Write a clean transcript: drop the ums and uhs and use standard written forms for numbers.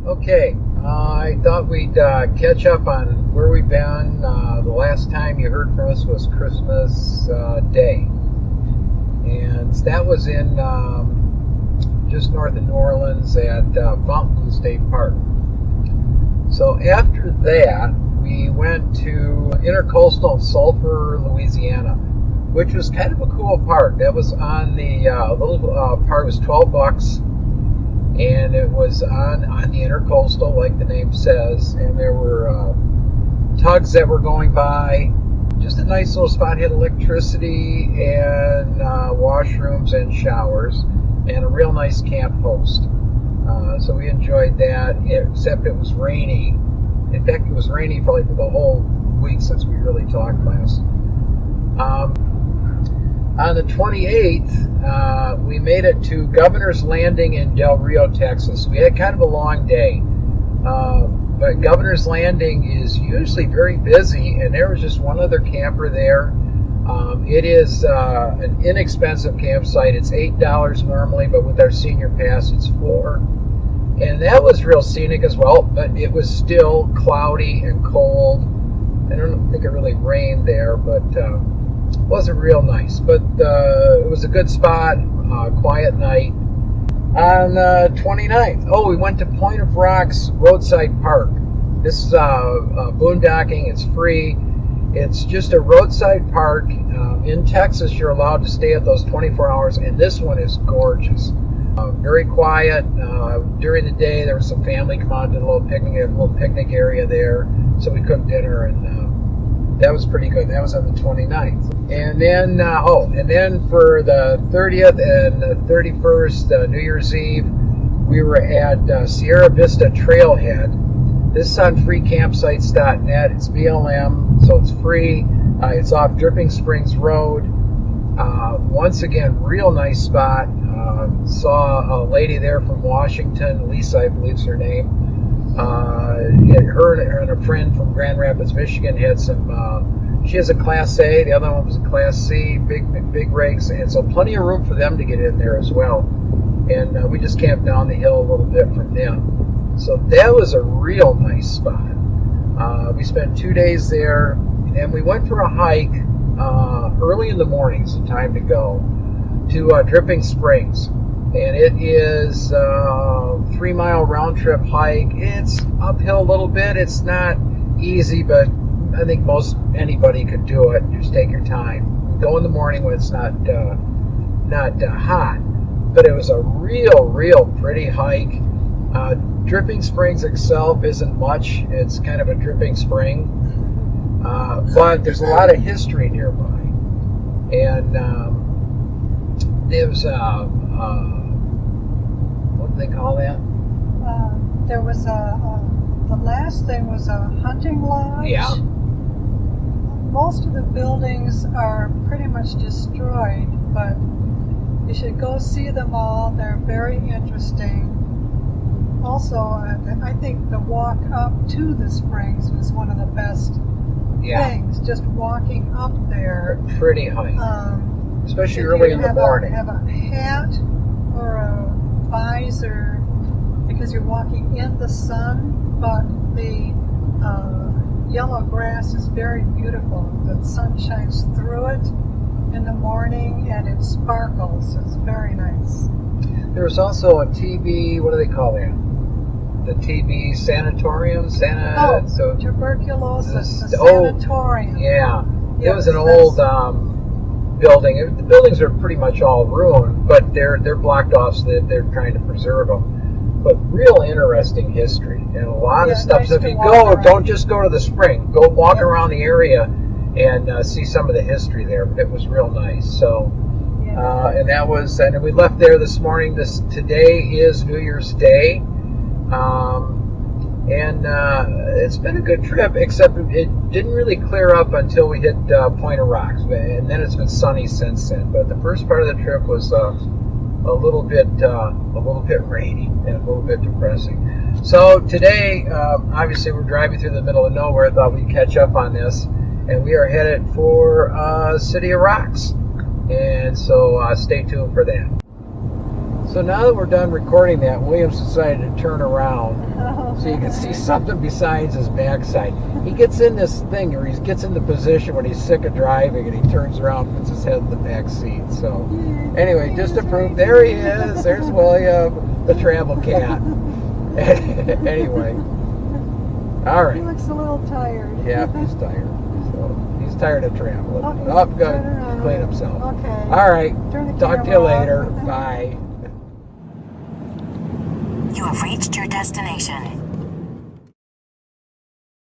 Okay, I thought we'd catch up on where we've been. The last time you heard from us was Christmas Day, and that was in just north of New Orleans at Fountain State Park. So after that, we went to Intercoastal in Sulphur, Louisiana, which was kind of a cool park. That was on the little park. It was $12. And it was on the Intercoastal, like the name says, and there were tugs that were going by. Just a nice little spot. Had electricity and washrooms and showers, and a real nice camp host. So we enjoyed that, except it was rainy. In fact, it was rainy probably for the whole week since we really talked last. On the 28th, we made it to Governor's Landing in Del Rio, Texas. We had kind of a long day, but Governor's Landing is usually very busy, and there was just one other camper there. It is an inexpensive campsite. It's $8 normally, but with our senior pass, it's $4. And that was real scenic as well, but it was still cloudy and cold. I don't think it really rained there, but wasn't real nice, but it was a good spot, quiet night. On the 29th, we went to Point of Rocks Roadside Park. This is boondocking. It's free. It's just a roadside park. In Texas, you're allowed to stay at those 24 hours, and this one is gorgeous. Very quiet. During the day, there was some family come out to a little picnic area there, so we cooked dinner, and that was pretty good. That was on the 29th. And then for the 30th and the 31st, New Year's Eve, we were at Sierra Vista Trailhead. This is on freecampsites.net. It's BLM, so it's free. It's off Dripping Springs Road. Once again, real nice spot. Saw a lady there from Washington, Lisa, I believe is her name. Her and a friend from Grand Rapids, Michigan had some. She has a Class A. The other one was a Class C. Big rigs, and so plenty of room for them to get in there as well. And we just camped down the hill a little bit from them. So that was a real nice spot. We spent 2 days there, and we went for a hike early in the morning. It's the time to go to Dripping Springs. And it is a 3-mile round-trip hike. It's uphill a little bit. It's not easy, but I think anybody could do it. Just take your time. Go in the morning when it's not hot. But it was a real pretty hike. Dripping Springs itself isn't much. It's kind of a dripping spring. But there's a lot of history nearby. And there's what do they call that? There was the last thing was a hunting lodge. Yeah. Most of the buildings are pretty much destroyed, but you should go see them all. They're very interesting. Also, I think the walk up to the springs was one of the best things. Just walking up there. Pretty hike. Especially early in the morning. Have a hat or a visor because you're walking in the sun, but the yellow grass is very beautiful. The sun shines through it in the morning and it sparkles. It's very nice. There was also a TB, what do they call that? The TB sanatorium? Tuberculosis sanatorium. Yeah. Yes, it was an old building. The buildings are pretty much all ruined, but they're blocked off so that they're trying to preserve them. But real interesting history and a lot of stuff. Nice so if you go, don't just go to the spring. Go walk around the area and see some of the history there. But it was real nice. So, and that was, and we left there this morning. Today is New Year's Day, and it's been a good trip. Except it didn't really clear up until we hit Point of Rocks, and then it's been sunny since then. But the first part of the trip was a little bit rainy and a little bit depressing. So today, obviously, we're driving through the middle of nowhere. I thought we'd catch up on this, and we are headed for City of Rocks, and so stay tuned for that. So now that we're done recording that, Williams decided to turn around so you can see something besides his backside. He gets in this thing, or he gets in the position when he's sick of driving, and he turns around, puts his head in the back seat. So anyway, just to prove, there he is. There's William, the travel cat. Anyway, all right. He looks a little tired. Yeah, he's tired. So he's tired of traveling. Okay, Oh, good. turn around. Clean himself. Okay. All right. Turn the Talk to you camera off. later. Bye. You have reached your destination.